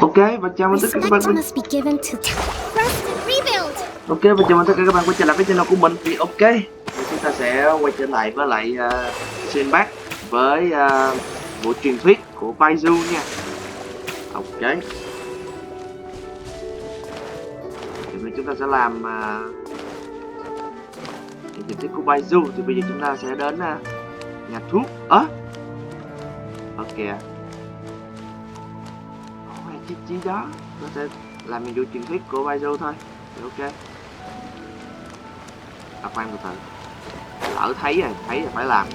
Ok, và chào mừng tất cả các bạn. Ok, và chào mừng tất cả các bạn quay trở lại với channel của mình. Thì ok, chúng ta sẽ quay trở lại với lại SPEC với bộ truyền thuyết của Baidu nha. Ok, thì bây giờ chúng ta sẽ làm truyền thuyết của Baidu. Thì bây giờ chúng ta sẽ đến nhà thuốc. Ok, chiếc chí đó nó sẽ làm nhiệm vụ truyền thuyết của Baidu thôi. Thì ok, khoan từ từ, lỡ thấy rồi phải làm.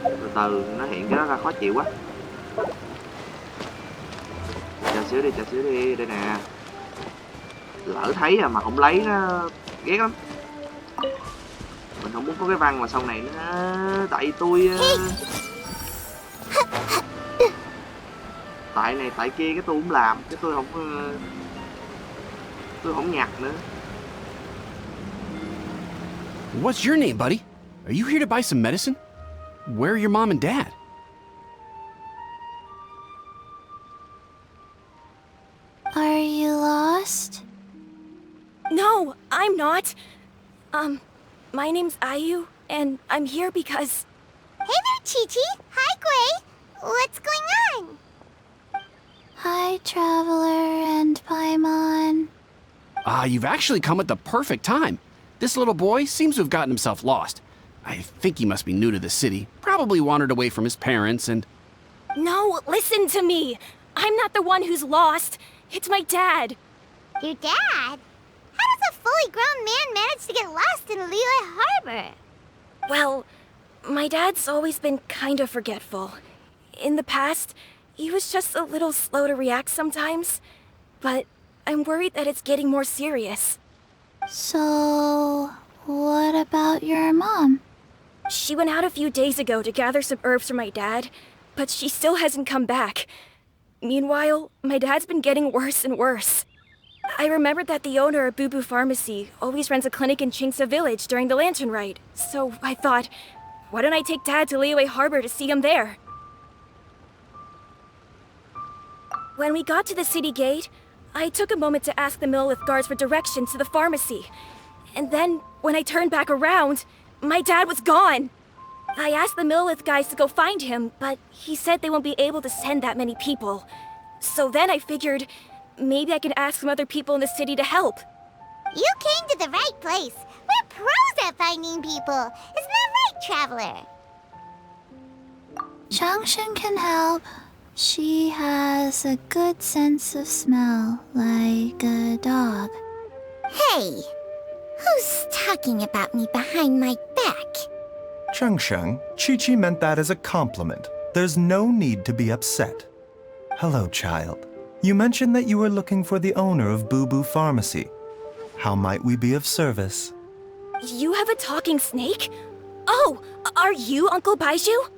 Từ từ nó hiện cái đó ra khó chịu quá. Chờ xíu đi đây nè. Lỡ thấy mà không lấy nó ghét lắm. Mình không muốn có cái văn mà sau này nó tại tôi tại này tại kia, cái tôi không làm, cái tôi không nhặt nữa. What's your name, buddy? Are you here to buy some medicine? Where are your mom and dad? Are you lost? No, I'm not. My name's Ayu, and I'm here because... Hey there, Chi-Chi. Hi, Gui. What's going on? Hi, Traveler and Paimon. You've actually come at the perfect time. This little boy seems to have gotten himself lost. I think he must be new to the city, probably wandered away from his parents and... No, listen to me. I'm not the one who's lost. It's my dad. Your dad? How does a fully grown man manage to get lost in Liyue Harbor? Well, my dad's always been kind of forgetful. In the past, he was just a little slow to react sometimes. But I'm worried that it's getting more serious. So, what about your mom? She went out a few days ago to gather some herbs for my dad, but she still hasn't come back. Meanwhile, my dad's been getting worse and worse. I remembered that the owner of Boo Boo Pharmacy always runs a clinic in Chingsa Village during the Lantern Rite, so I thought, why don't I take Dad to Liyue Harbor to see him there? When we got to the city gate, I took a moment to ask the Millith guards for directions to the pharmacy. And then, when I turned back around, my dad was gone! I asked the Millith guys to go find him, but he said they won't be able to send that many people. So then I figured, maybe I could ask some other people in the city to help. You came to the right place. We're pros at finding people. Isn't that right, Traveler? Changshan can help. She has a good sense of smell, like a dog. Hey, who's talking about me behind my back? Changsheng, Chi-Chi meant that as a compliment. There's no need to be upset. Hello, child. You mentioned that you were looking for the owner of Boo Boo Pharmacy. How might we be of service? You have a talking snake? Oh, are you Uncle Baiju?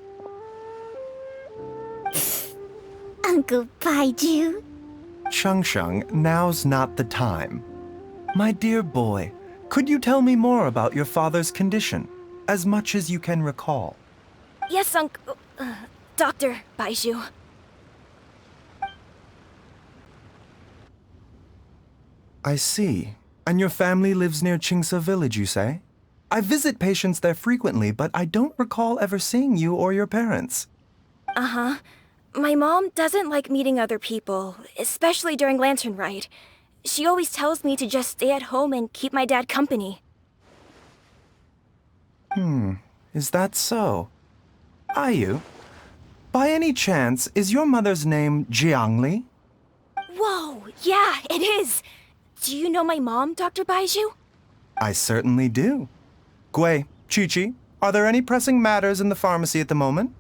Uncle Baiju? Changsheng, now's not the time. My dear boy, could you tell me more about your father's condition, as much as you can recall? Yes, Uncle... Dr. Baiju. I see. And your family lives near Chingsa Village, you say? I visit patients there frequently, but I don't recall ever seeing you or your parents. Uh-huh. My mom doesn't like meeting other people, especially during Lantern Rite. She always tells me to just stay at home and keep my dad company. Is that so? Ayu, by any chance, is your mother's name Jiangli? Whoa, yeah, it is! Do you know my mom, Dr. Baiju? I certainly do. Gui, Chi-Chi, are there any pressing matters in the pharmacy at the moment?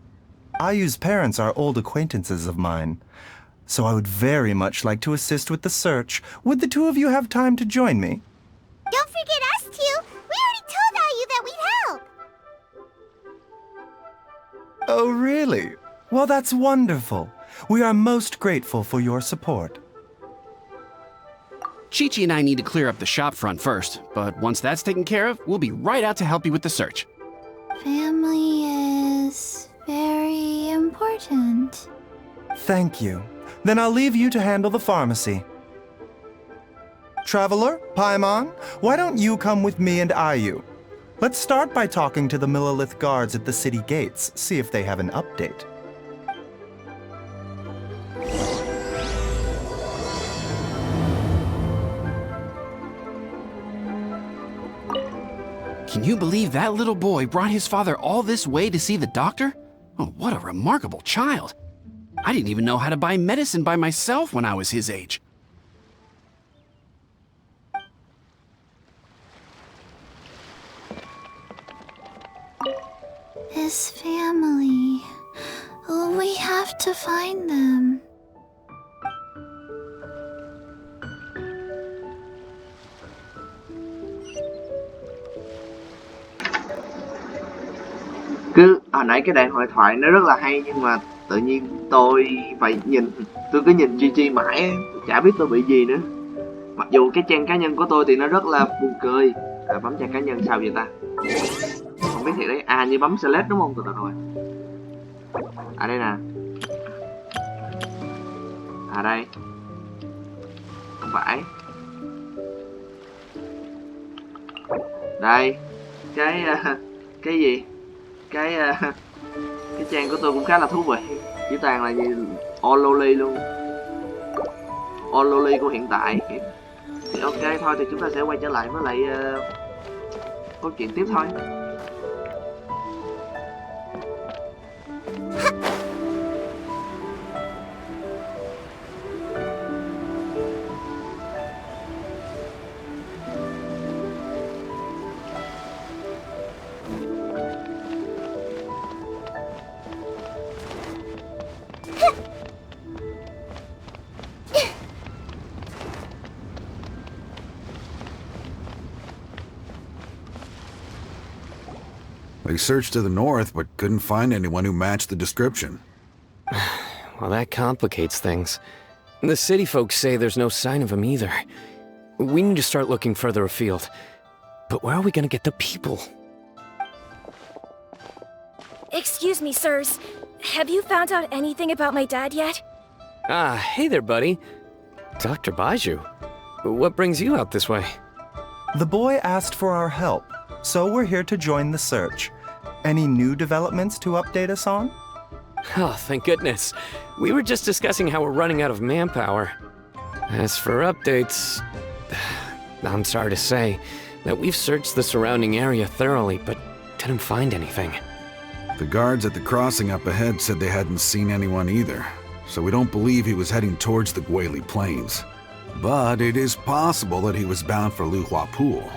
Ayu's parents are old acquaintances of mine, so I would very much like to assist with the search. Would the two of you have time to join me? Don't forget us two. We already told Ayu that we'd help. Oh, really? Well, that's wonderful. We are most grateful for your support. Chi-Chi and I need to clear up the shop front first, but once that's taken care of, we'll be right out to help you with the search. Family is very important. Thank you. Then I'll leave you to handle the pharmacy. Traveler, Paimon, why don't you come with me and Ayu? Let's start by talking to the Millilith guards at the city gates, see if they have an update. Can you believe that little boy brought his father all this way to see the doctor? Oh, what a remarkable child. I didn't even know how to buy medicine by myself when I was his age. His family. Oh, we have to find them. Hồi nãy cái đoạn hội thoại nó rất là hay, nhưng mà tự nhiên tôi cứ nhìn Chi mãi, chả biết tôi bị gì nữa. Mặc dù cái trang cá nhân của tôi thì nó rất là buồn cười. Bấm trang cá nhân sao vậy ta? Không biết thiệt đấy. Như bấm select đúng không? Từ từ rồi. Đây nè. Đây. Không phải. Đây. Cái gì? Cái trang của tôi cũng khá là thú vị. Chỉ toàn là gì Ololi luôn. Ololi của hiện tại. Thì ok thôi, thì chúng ta sẽ quay trở lại với lại câu chuyện tiếp thôi. They searched to the north, but couldn't find anyone who matched the description. Well, that complicates things. The city folks say there's no sign of him either. We need to start looking further afield. But where are we gonna get the people? Excuse me, sirs. Have you found out anything about my dad yet? Hey there, buddy. Dr. Baiju. What brings you out this way? The boy asked for our help, so we're here to join the search. Any new developments to update us on? Oh, thank goodness. We were just discussing how we're running out of manpower. As for updates, I'm sorry to say that we've searched the surrounding area thoroughly, but didn't find anything. The guards at the crossing up ahead said they hadn't seen anyone either, so we don't believe he was heading towards the Guili Plains. But it is possible that he was bound for Luhua Pool.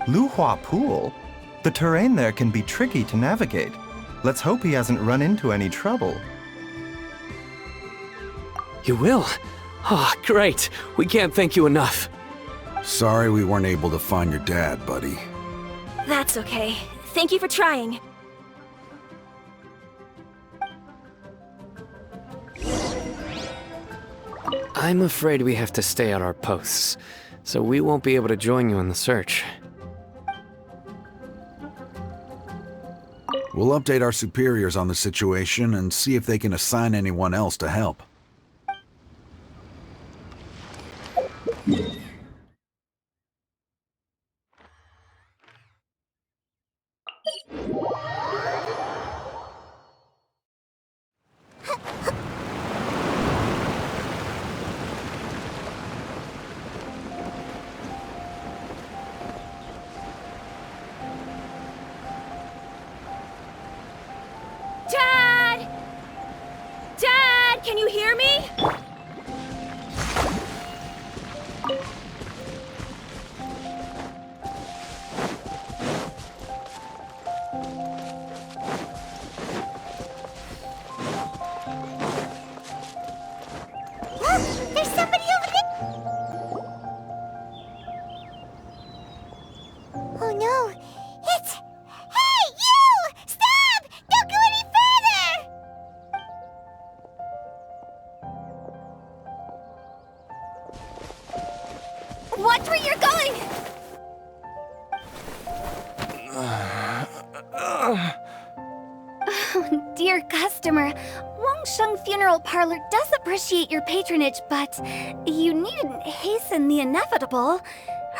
Luhua Pool? The terrain there can be tricky to navigate. Let's hope he hasn't run into any trouble. You will? Oh, great. We can't thank you enough. Sorry we weren't able to find your dad, buddy. That's okay. Thank you for trying. I'm afraid we have to stay at our posts, so we won't be able to join you in the search. We'll update our superiors on the situation and see if they can assign anyone else to help. Dad! Dad, can you hear me? Look! There's somebody over there! Oh no! It's... Hey, you! Stop! Don't go any further! Dear customer, Wangsheng Funeral Parlor does appreciate your patronage, but you needn't hasten the inevitable.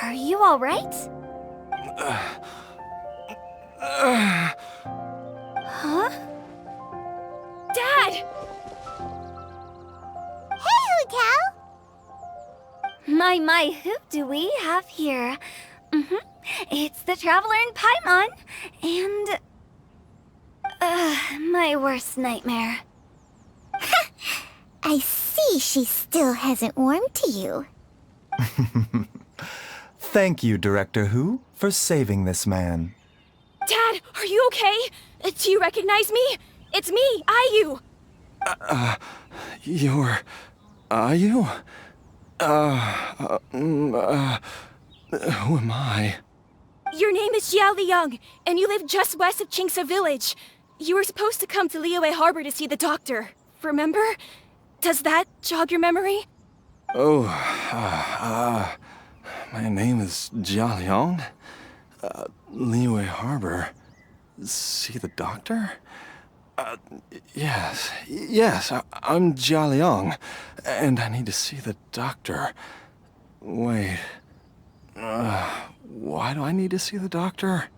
Are you all right? Huh? Dad! Hey, Hu Tao! My, who do we have here? It's the Traveler in Paimon, and... my worst nightmare. I see she still hasn't warmed to you. Thank you, Director Hu, for saving this man. Dad, are you okay? Do you recognize me? It's me, Ayu. You're... Are you? Who am I? Your name is Jia Liang, and you live just west of Qingse Village. You were supposed to come to Liyue Harbor to see the doctor. Remember? Does that jog your memory? Oh, my name is Jia Liang. Liyue Harbor. See the doctor? Yes, I'm Jia Liang, and I need to see the doctor. Wait, why do I need to see the doctor?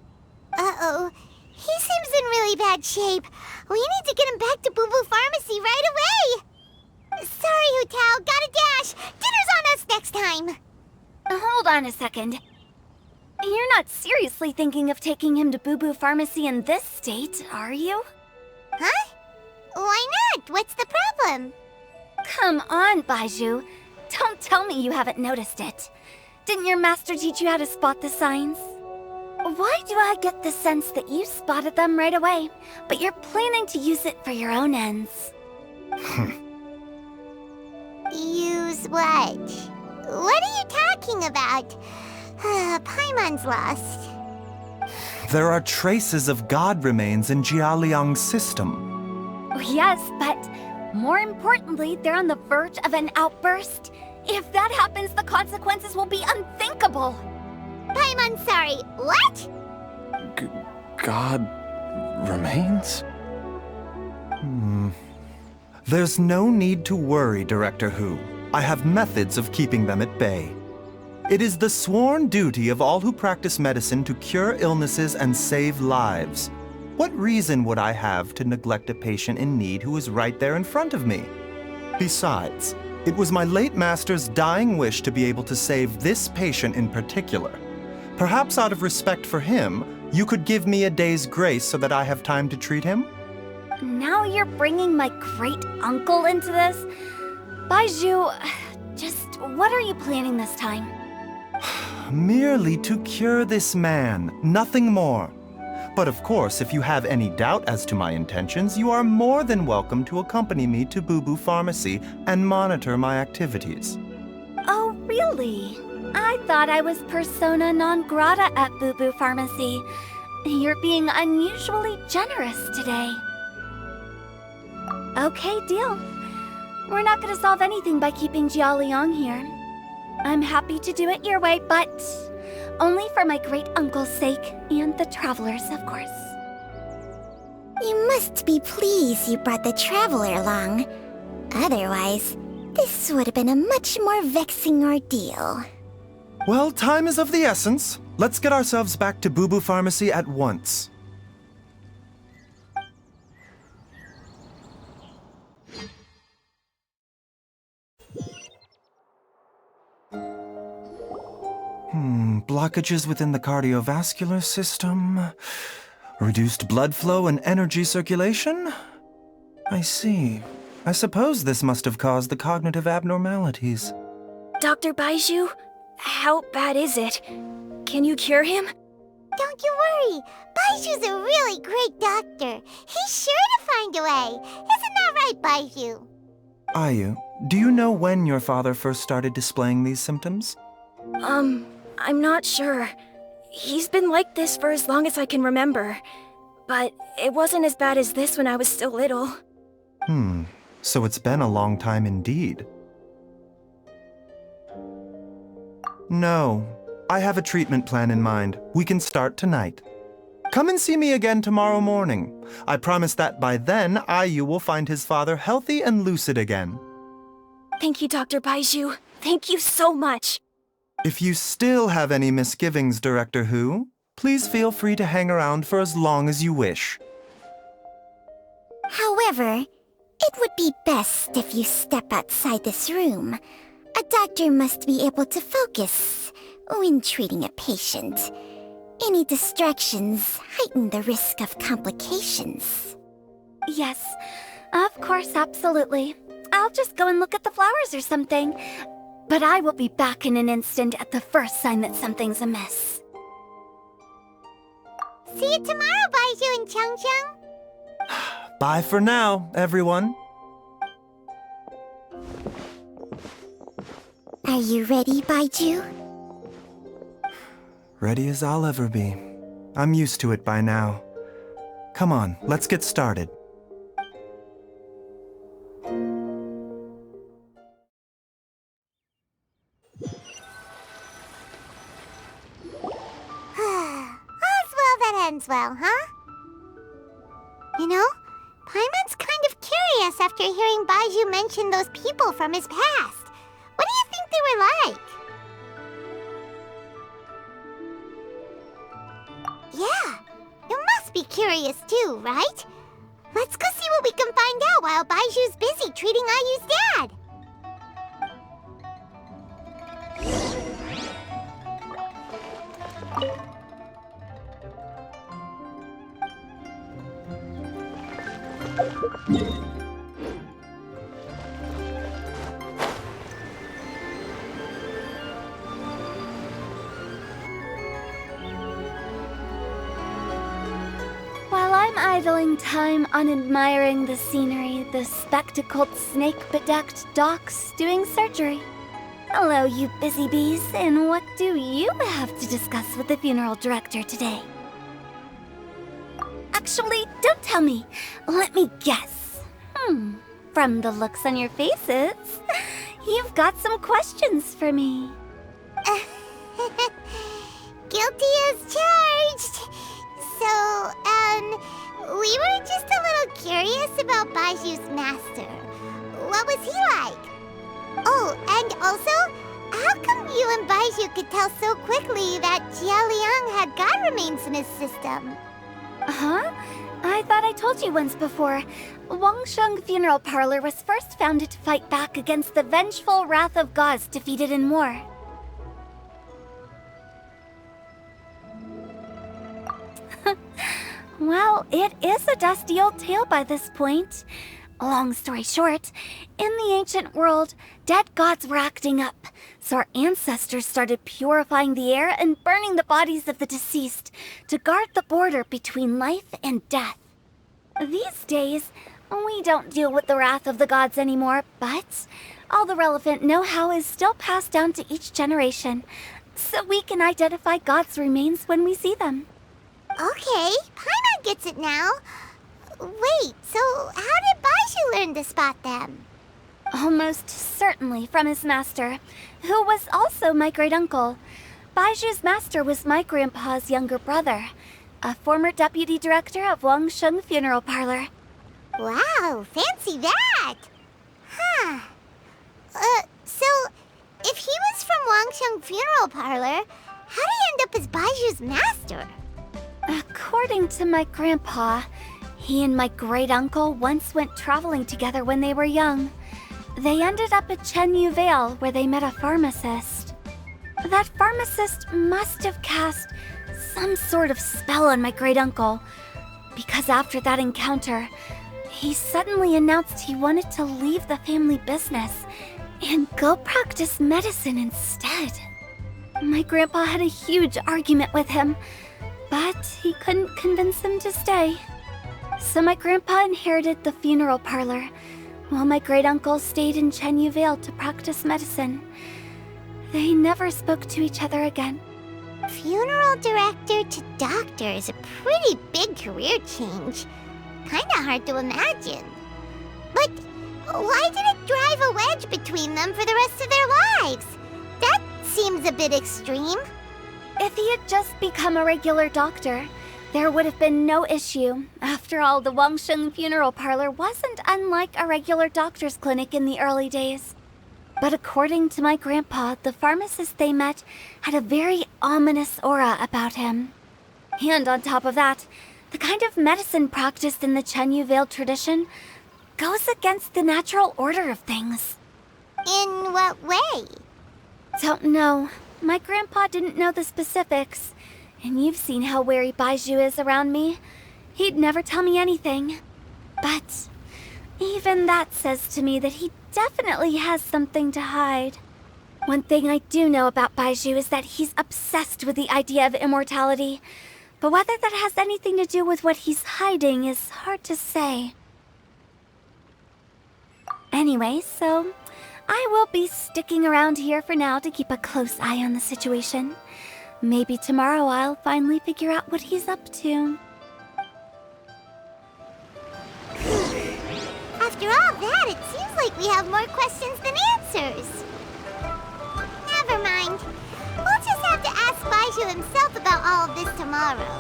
Uh-oh. He seems in really bad shape. We need to get him back to Boo Boo Pharmacy right away. Sorry, Hu Tao. Gotta dash. Dinner's on us next time. Hold on a second. You're not seriously thinking of taking him to Boo Boo Pharmacy in this state, are you? Huh? Why not? What's the problem? Come on, Baizhu. Don't tell me you haven't noticed it. Didn't your master teach you how to spot the signs? Why do I get the sense that you spotted them right away, but you're planning to use it for your own ends? Use what? What are you talking about? Paimon's lost. There are traces of God remains in Jia Liang's system. Yes, but more importantly, they're on the verge of an outburst. If that happens, the consequences will be unthinkable. Paimon's sorry. What? God remains? There's no need to worry, Director Hu. I have methods of keeping them at bay. It is the sworn duty of all who practice medicine to cure illnesses and save lives. What reason would I have to neglect a patient in need who is right there in front of me? Besides, it was my late master's dying wish to be able to save this patient in particular. Perhaps out of respect for him, you could give me a day's grace so that I have time to treat him? Now you're bringing my great-uncle into this? Baizhu, just what are you planning this time? Merely to cure this man, nothing more. But of course, if you have any doubt as to my intentions, you are more than welcome to accompany me to Boo Boo Pharmacy and monitor my activities. Oh, really? I thought I was persona non grata at Boo Boo Pharmacy. You're being unusually generous today. Okay, deal. We're not gonna solve anything by keeping Jia Liang here. I'm happy to do it your way, but only for my great-uncle's sake and the Traveler's, of course. You must be pleased you brought the Traveler along. Otherwise, this would have been a much more vexing ordeal. Well, time is of the essence. Let's get ourselves back to Boo Boo Pharmacy at once. Blockages within the cardiovascular system, reduced blood flow and energy circulation? I see. I suppose this must have caused the cognitive abnormalities. Dr. Baizhu, how bad is it? Can you cure him? Don't you worry. Baiju's a really great doctor. He's sure to find a way. Isn't that right, Baizhu? Ayu, do you know when your father first started displaying these symptoms? I'm not sure. He's been like this for as long as I can remember. But it wasn't as bad as this when I was still little. So it's been a long time indeed. No, I have a treatment plan in mind. We can start tonight. Come and see me again tomorrow morning. I promise that by then, Ayu will find his father healthy and lucid again. Thank you, Dr. Baizhu. Thank you so much. If you still have any misgivings, Director Hu, please feel free to hang around for as long as you wish. However, it would be best if you step outside this room. A doctor must be able to focus when treating a patient. Any distractions heighten the risk of complications. Yes, of course, absolutely. I'll just go and look at the flowers or something. But I will be back in an instant at the first sign that something's amiss. See you tomorrow, Baizhu and Changcheng. Bye for now, everyone. Are you ready, Baizhu? Ready as I'll ever be. I'm used to it by now. Come on, let's get started. Ends well, huh? You know, Paimon's kind of curious after hearing Baizhu mention those people from his past. What do you think they were like? Yeah, you must be curious too, right? Let's go see what we can find out while Baizhu's busy treating Ayu's dad. While I'm idling time on admiring the scenery, the spectacled snake-bedecked docs doing surgery. Hello, you busy bees, and what do you have to discuss with the funeral director today? Actually, don't tell me. Let me guess. From the looks on your faces, you've got some questions for me. Guilty as charged. So, we were just a little curious about Baizhu's master. What was he like? Oh, and also, how come you and Baizhu could tell so quickly that Jia Liang had God remains in his system? Huh? I thought I told you once before. Wangsheng Funeral Parlor was first founded to fight back against the vengeful wrath of gods defeated in war. Well, it is a dusty old tale by this point. Long story short, in the ancient world, dead gods were acting up, so our ancestors started purifying the air and burning the bodies of the deceased to guard the border between life and death. These days, we don't deal with the wrath of the gods anymore, but all the relevant know-how is still passed down to each generation, so we can identify gods' remains when we see them. Okay, Paimon gets it now. Wait, so how did Baizhu learn to spot them? Almost certainly from his master, who was also my great-uncle. Baizhu's master was my grandpa's younger brother, a former deputy director of Wangsheng Funeral Parlor. Wow, fancy that! Huh. So, if he was from Wangsheng Funeral Parlor, how did he end up as Baizhu's master? According to my grandpa, he and my great-uncle once went traveling together when they were young. They ended up at Chenyu Vale, where they met a pharmacist. That pharmacist must have cast some sort of spell on my great-uncle, because after that encounter, he suddenly announced he wanted to leave the family business and go practice medicine instead. My grandpa had a huge argument with him, but he couldn't convince him to stay. So my grandpa inherited the funeral parlor, while my great-uncle stayed in Chenyu Vale to practice medicine. They never spoke to each other again. Funeral director to doctor is a pretty big career change. Kinda hard to imagine. But why did it drive a wedge between them for the rest of their lives? That seems a bit extreme. If he had just become a regular doctor, there would have been no issue. After all, the Wangsheng funeral parlor wasn't unlike a regular doctor's clinic in the early days. But according to my grandpa, the pharmacist they met had a very ominous aura about him. And on top of that, the kind of medicine practiced in the Chenyu Vale tradition goes against the natural order of things. In what way? Don't know. My grandpa didn't know the specifics. And you've seen how wary Baizhu is around me. He'd never tell me anything. But even that says to me that he definitely has something to hide. One thing I do know about Baizhu is that he's obsessed with the idea of immortality. But whether that has anything to do with what he's hiding is hard to say. Anyway, so I will be sticking around here for now to keep a close eye on the situation. Maybe tomorrow I'll finally figure out what he's up to. After all that, it seems like we have more questions than answers. Never mind. We'll just have to ask Baizhu himself about all of this tomorrow.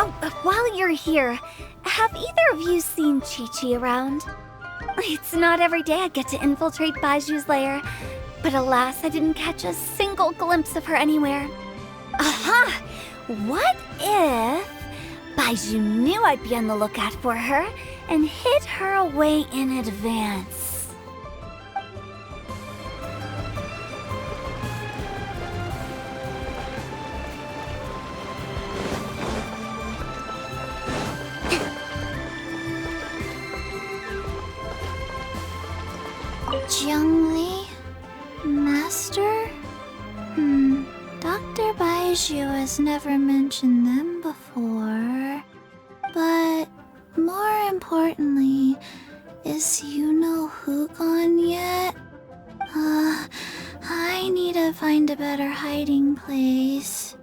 Oh, while you're here, have either of you seen Chi-Chi around? It's not every day I get to infiltrate Baizhu's lair, but alas, I didn't catch a single glimpse of her anywhere. Aha! What if Baizhu knew I'd be on the lookout for her and hid her away in advance? Zhengli? Master? Dr. Baizhu has never mentioned them before. But more importantly, is Who gone yet? I need to find a better hiding place.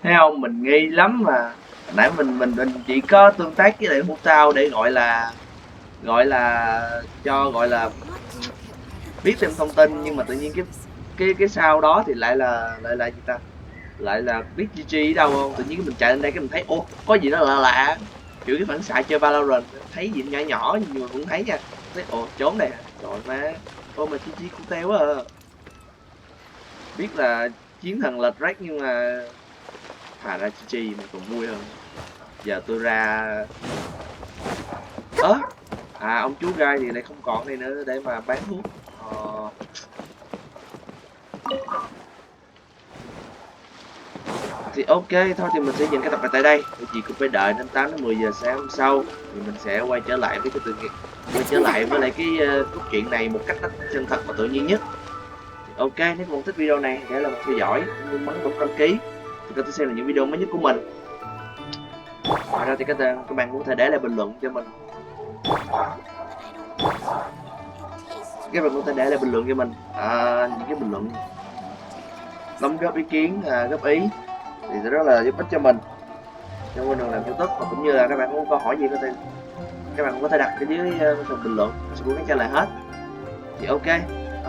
Thấy không, mình nghi lắm mà. Nãy mình chỉ có tương tác với lại hút tao để gọi là biết thêm thông tin, nhưng mà tự nhiên cái sau đó thì lại là gì ta, lại là biết GG ở đâu không. Tự nhiên mình chạy lên đây cái mình thấy ô có gì đó lạ, kiểu cái phản xạ chơi Valorant thấy gì nhỏ nhỏ nhưng mà cũng thấy nha, thấy ồ trốn này trời má, ô mà GG cũng teo quá à. Biết là chiến thần lệch rách nhưng mà thà ra GG mà còn vui hơn. Giờ tôi ra ông chú gai thì lại không còn đây nữa để mà bán thuốc. Thì ok thôi, thì mình sẽ dừng cái tập này tại đây. Bởi vì cũng phải đợi đến 8 đến 10 giờ sáng hôm sau thì mình sẽ quay trở lại với lại cái cốt truyện này một cách chân thật và tự nhiên nhất. Thì ok, nếu các bạn thích video này hãy là một theo dõi, nhấn đăng ký thì có thể xem là những video mới nhất của mình. Ngoài ra thì các bạn cũng có thể để lại bình luận cho mình. Các bạn có thể để lại bình luận cho mình những cái bình luận đóng góp ý kiến, góp ý thì rất là giúp ích cho mình trong con đường làm YouTube, và cũng như là các bạn có câu hỏi gì các bạn cũng có thể đặt ở dưới phần bình luận, sẽ cố gắng trả lời hết. Thì ok,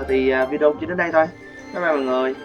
thì video chỉ đến đây thôi. Bye bye mọi người.